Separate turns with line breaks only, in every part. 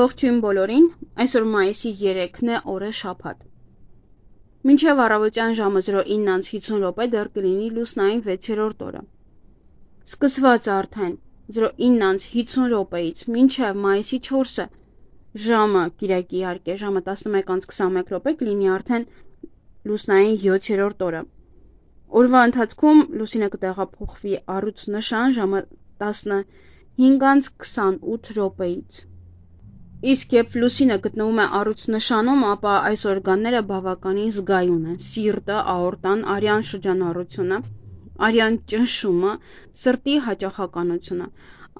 Ողջույն բոլորին, այսօր մայիսի 3-ն է, օրը շաբաթ։ Մինչև առավոտյան ժամը 09:50 րոպե դեռ կլինի լուսնային 6-րդ օրը։ Սկսված արդեն 09:50 րոպեից մինչև մայիսի 4-ը ժամը կիրակի իհարկե ժամը 11:21 րոպե կլինի արդեն լուսնային 7-րդ օրը։ Օրվա ընթացքում լուսինը կտեղափոխվի առյուծ նշան ժամը 15:28 րոպեից։ Իսկ երբ լուսինը գտնվում է առյուծ նշանում, ապա այս օրգանները բավականին զգայուն են՝ սիրտը, աորտան, արյան շրջանառությունը, արյան ճնշումը, սրտի հաճախականությունը։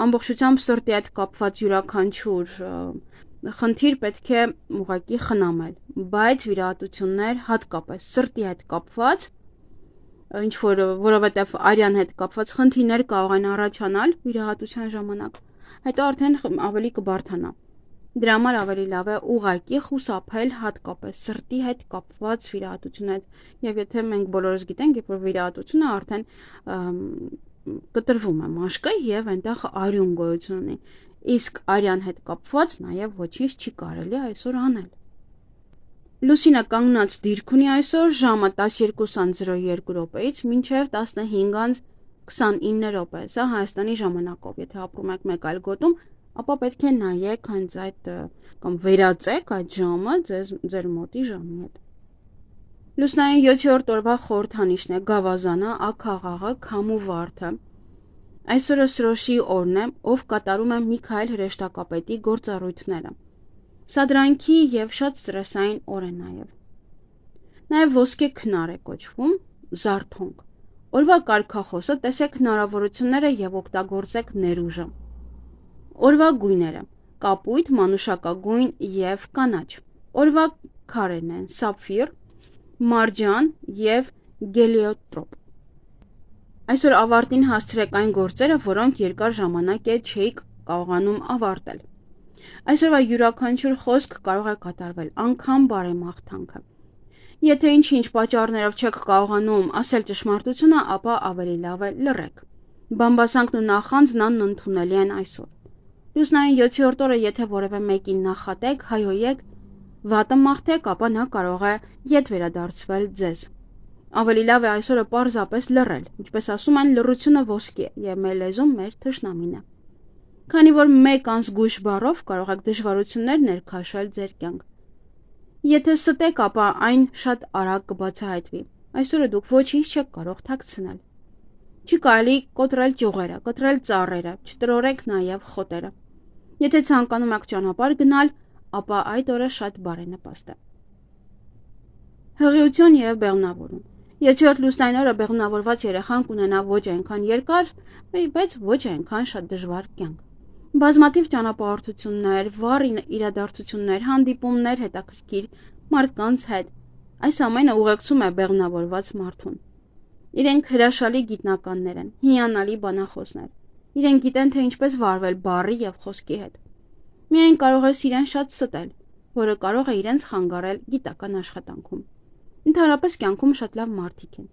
Ամբողջությամբ սրտի հետ կապված յուրաքանչյուր խնդիր պետք է ուղղակի խնամել, բայց վիրահատություններ հատկապես սրտի հետ կապված, որովհետև արյան հետ կապված խնդիրներ կարող են առաջանալ վիրահատության ժամանակ, հետո արդեն ավելի կբարդանա։ Դրա համար ավելի լավ է ուղղակի խուսափել հատկապես սրտի հետ կապված վիրահատությունից, եւ եթե մենք բոլորս գիտենք, երբ որ վիրահատությունը արդեն կտրվում է մաշկը եւ այնտեղ արյուն գոյություն ունի, իսկ արյան հետ կապված նաեւ ոչինչ չի կարելի այսօր անել։ Լուսինը կանգնած դիրք ունի այսօր ժամը 12:02 րոպեից մինչև 15:29 րոպե։ Սա Հայաստանի ժամանակով, եթե ապրում եք մեկ այլ գոտում, ապա պետք է նայեք հենց այդ կամ վերացեք այդ ժամը ձեր մոտի ժամի հետ։ Լուսնային 7-րդ օրվա խորհրդանիշն է գավազանը, աքաղաղը, քամու վարդը։ Այսօրը Սրոշի օրն է, ով կատարում է Միքայել հրեշտակապետի գործառույթները։ Սադրանքի եւ շատ ստրեսային օր է նաեւ ոսկե քնար է կոչվում, զարթոնք։ Օրվա կարգախոսը տեսեք հնարավորությունները եւ օգտագործեք ներուժը։ Օրվա գույները՝ կապույտ, մանուշակագույն եւ կանաչ։ Օրվա քարերն են՝ սափֆիր, մարջան եւ գելիոտրոպ։ Այսօր ավարտին հասցրեք այն գործերը, որոնք երկար ժամանակ է չէիք կարողանում ավարտել։ Այսօրվա յուրաքանչյուր խոսք կարող է կատարվել, անգամ բարեմաղթանքը։ Եթե ինչ-ինչ պատճառներով չեք կարողանում ասել ճշմարտությունը, ապա ավելի լավ է լռեք։ Բամբասանքն ու նախանձն անընդունելի են այսօր։ Լուսնային 7-րդ օրը եթե որևէ մեկին նախատեք, հայհոյեք, վատը մաղթեք, ապա նա կարող է ետ վերադարձվել ձեզ։ Ավելի լավ է այսօրը պարզապես լռել, ինչպես ասում են, լռությունը ոսկի է, եւ մեր լեզուն մեր թշնամին է։ Քանի որ մեկ անզգույշ բառով կարող եք դժվարություններ ներքաշել ձեր կյանք։ Եթե ստեք, ապա այն շատ արագ կբացահայտվի։ Այսօրը դուք ոչինչ չեք կարող թաքցնել։ Չի կարելի կոտրել ճյուղերը, կտրել ծառերը, չտրորեք նաեւ խոտերը։ Եթե ցանկանում եք ճանապարհ գնալ, ապա այդ օրը շատ բարենպաստ է։ Հղիություն եւ բեղմնավորում։ 7-րդ լուսնային օրը բեղմնավորված երեխան կունենա ոչ այնքան երկար, բայց ոչ այնքան շատ դժվար կյանք։ Բազմաթիվ ճանապարհորդություններ, վառ իրադարձություններ, հանդիպումներ հետաքրքիր մարդկանց հետ։ Այս ամենը ուղեկցում է բեղմնավորված մարդուն։ Իրենք հրաշալի գիտնականներ են, հիանալի բանախոսներ։ Իրենք գիտեն, թե ինչպես վարվել բառի եւ խոսքի հետ։ Միայն կարող է իրեն շատ ստել, որը կարող է իրենց խանգարել գիտական աշխատանքում։ Ընդհանրապես կյանքում շատ լավ մարդիկ են։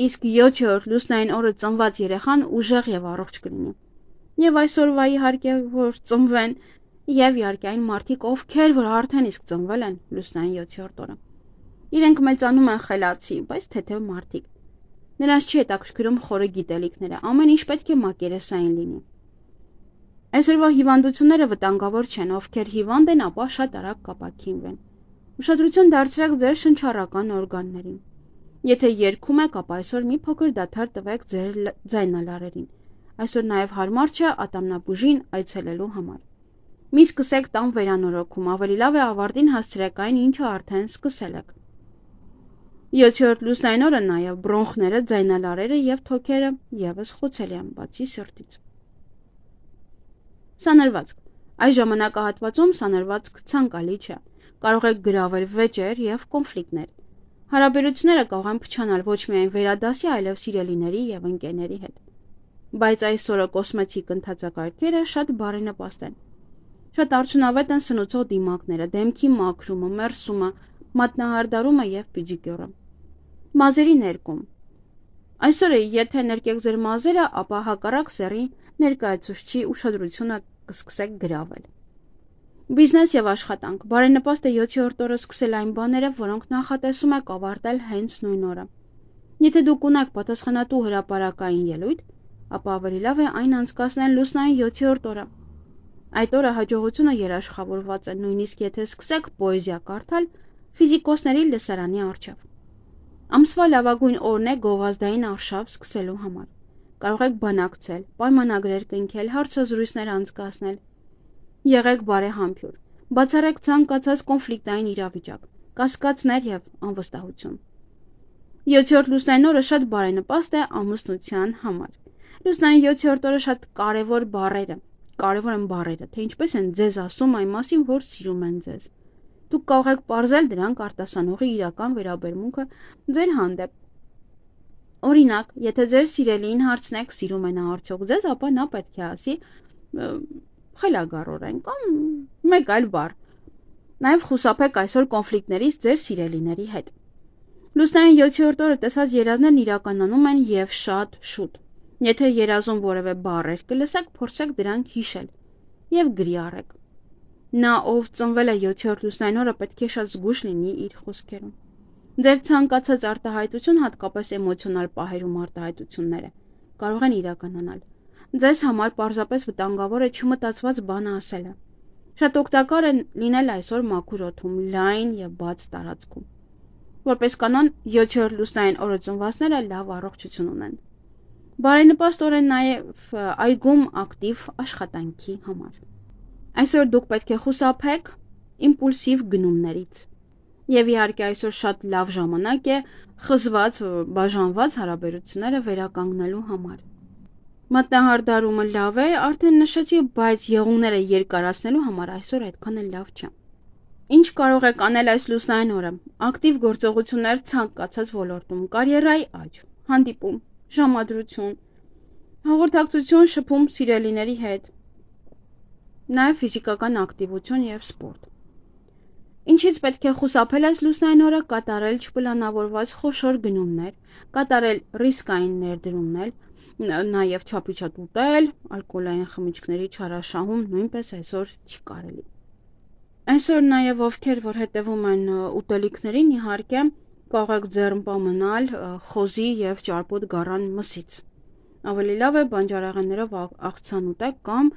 Իսկ 7-րդ լուսնային օրը ծնված երեխան ուժեղ եւ առողջ կլինի։ Եվ այսօրվա իհարկե որ ծնվեն, եւ իհարկե այն մարդիկ, ովքեր որ արդեն իսկ ծնվել են լուսնային 7-րդ օրը։ Իրենք մեծանում են խելացի, բայց թեթև մարդիկ։ Նրանց չի հետաքրքրում խորը գիտելիքները, ամեն ինչ պետք է մակերեսային լինի։ Այսօրվա հիվանդությունները վտանգավոր չեն, ովքեր հիվանդ են, ապա շատ արագ կապաքինվեն։ Ուշադրություն դարձրեք ձեր շնչառական օրգաններին։ Եթե երգում եք, ապա այսօր մի փոքր դադար տվեք ձեր ձայնալարերին։ Այսօր նաև հարմար չէ ատամնաբուժին այցելելու համար։ Մի սկսեք տան վերանորոգում, ավելի լավ է ավարտին հասցրեք այն, ինչը արդեն սկսել եք։ 7-րդ լուսնային օրը նաև բրոնխները, ձայնալարերը եւ թոքերը եւս խոցելի են, բացի սրտից։ Սանրվածք։ Այս ժամանակահատվածում սանրվածք ցանկալի չէ։ Կարող է գրավել վեճեր եւ կոնֆլիկտներ։ Հարաբերությունները կարող են փչանալ ոչ միայն վերադասի, այլև սիրելիների եւ ընկերների հետ։ Բայց այսօրը կոսմետիկ ընթացակարգերը շատ բարենպաստ են։ Շատ արդյունավետ են սնուցող դիմակները, դեմքի մաքրումը, մերսումը, մատնահարդարումը եւ պիդիկյուրը։ Մազերի ներկում։ Այսօրը եթե ներկեք ձեր մազերը, ապա հակառակ սեռի ներկայացուցչի ուշադրությունը կսկսեք գրավել։ Բիզնես եւ աշխատանք։ Բարենպաստ է 7-րդ օրը սկսել այն բաները, որոնք նախատեսում եք ավարտել հենց նույն օրը։ Եթե դուք ունեք պատասխանատու հրապարակային ելույթ, ապա ավելի լավ է այն անցկացնել լուսնային 7-րդ օրը։ Այդ օրը հաջողությունը երաշխավորված է, նույնիսկ եթե սկսեք պոեզիա կարդալ ֆիզիկոսների լսարանի առջև։ Ամսվա լավագույն օրն է գովազդային արշավ սկսելու համար։ Կարող եք բանակցել, պայմանագրեր կնքել, հարցազրույցներ անցկացնել։ Եղեք բարեհամբույր, բացառեք ցանկացած կոնֆլիկտային իրավիճակ, կասկածներ եւ անվստահություն։ 7-րդ լուսնային օրը շատ բարենպաստ է ամուսնության համար։ Լուսնային 7-րդ օրը շատ կարևոր են բառերը, թե ինչպես են ձեզ ասում այն մասին, որ սիրում են ձեզ։ Դուք կարող եք պարզել դրանք արտասանողի իրական վերաբերմունքը ձեր հանդեպ։ Օրինակ, եթե ձեր սիրելիին հարցնեք սիրում է նա արդյոք ձեզ, ապա նա պետք է ասի խելագարորեն կամ մեկ այլ բառ։ Նաև խուսափեք այսօր կոնֆլիկտներից ձեր սիրելիների հետ։ Լուսնային 7-րդ օրը տեսած երազներն իրականանում են եւ շատ շուտ։ Եթե երազում որևէ բառեր կլսեք, փորձեք դրանք հիշել եւ գրի առեք։ Նա, ով ծնվել է 7-րդ լուսնային օրը, պետք է շատ զգույշ լինի իր խոսքերում։ Ձեր ցանկացած արտահայտություն, հատկապես էմոցիոնալ պահերում արտահայտությունները, կարող են իրականանալ։ Ձեզ համար պարզապես վտանգավոր է չմտածված բանը ասելը։ Շատ օգտակար է լինել այսօր մաքուր օդում, լայն եւ բաց տարածքում։ Որպես կանոն, 7-րդ լուսնային օրը ծնվածները լավ առողջություն ունեն։ Բարենպաստ օր է նաեւ այգում ակտիվ աշխատանքի համար։ Այսօր դուք պետք է խուսափեք իմպուլսիվ գնումներից։ Եվ իհարկե այսօր շատ լավ ժամանակ է խզված, բաժանված հարաբերությունները վերականգնելու համար։ Մատնահարդարումը լավ է, արդեն նշեցի, բայց եղունգները երկարացնելու համար այսօր այդքան էլ լավ չէ։ Ինչ կարող եք անել այս լուսնային օրը։ Ակտիվ գործողություններ ցանկացած ոլորտում, կարիերայի աճ, հանդիպում, ժամադրություն, հաղորդակցություն, շփում սիրելիների հետ, նաև ֆիզիկական ակտիվություն եւ սպորտ։ Ինչից պետք է խուսափել այս լուսնային օրը, կատարել չպլանավորված խոշոր գնումներ, կատարել ռիսկային ներդրումներ, նաև չափիչատ ուտել, ալկոհոլային խմիչքների չարաշահում նույնպես այսօր չի կարելի։ Այսօր նաև ովքեր որ հետևում են ուտելիքներին, իհարկե կարող եք ձեռնպա մնալ խոզի եւ ճարպոտ գառան մսից։ Ավելի լավ է բանջարեղեններով աղցան ուտեք կամ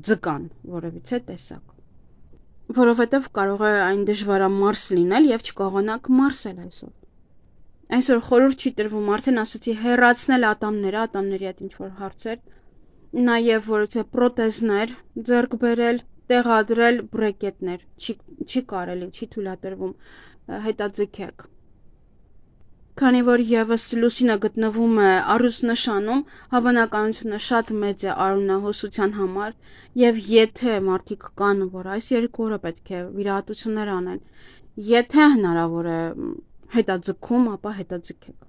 ձկան, որևիցե տեսակ։ Որովհետև կարող է այն դժվարամարս լինել եւ չկարողանաք մարսել այսօր։ Այսօր խորհուրդ չի տրվում, արդեն ասացի, հեռացնել ատամների հետ ինչ որ հարցեր, նաեւ որևէ պրոթեզներ ձեռք բերել, տեղադրել բրեկետներ, չի կարելի, չի թույլատրվում, հետաձգեք։ Քանի որ եւս լուսինը գտնվում է առուսնշանում, հավանականությունը շատ մեծ է արունահոսության համար, եւ եթե մարդիկ կան, որ այս երկու օրը պետք է վիրահատություններ անեն, եթե հնարավոր է հետաձգում, ապա հետաձգեք։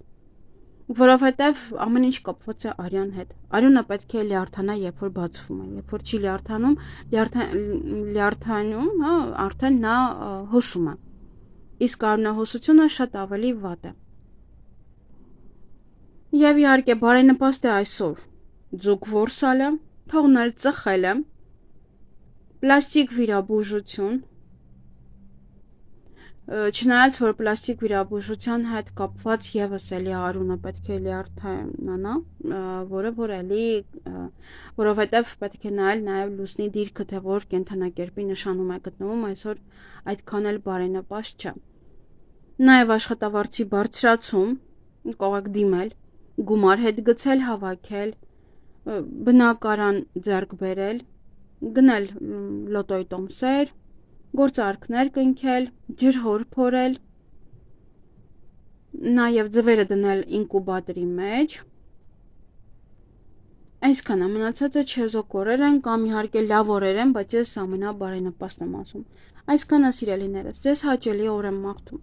Որովհետեւ ամեն ինչ կապված է արյան հետ։ Արյունը պետք է լյարդանա, երբ որ բացվում է, երբ որ չի լյարդանում, արդեն նա հոսում է։ Իսկ արունահոսությունը շատ ավելի վատ է։ Եվ իհարկե բարենպաստ է այսօր ձուկ որսալը, թողնել ծխելը, պլաստիկ վիրաբուժություն, չնայած որ պլաստիկ վիրաբուժության հետ կապված եւս էլի արունը պետք է լյարդանա, որովհետեւ պետք է նայել նաեւ լուսնի դիրքը, թե որ կենթանակերպի նշանում է գտնվում, այսօր այդքան էլ բարենպաստ չէ։ Նաեւ աշխատավարձի բարձրացում կարող եք դիմել, գումար հետ գցել, հավաքել, բնակարան ձեռք բերել, գնել լոտոյի տոմսեր, գործարքներ կնքել, ջրհոր փորել, նաև ձվերը դնել ինկուբատորի մեջ։ Այսքանը մնացածը չեզոք օրեր են կամ իհարկե լավ օրեր են, բայց ես ամենաբարենպաստն եմ ասում։ Այսքանը սիրելիներս, ձեզ հաճելի օր եմ մաղթում։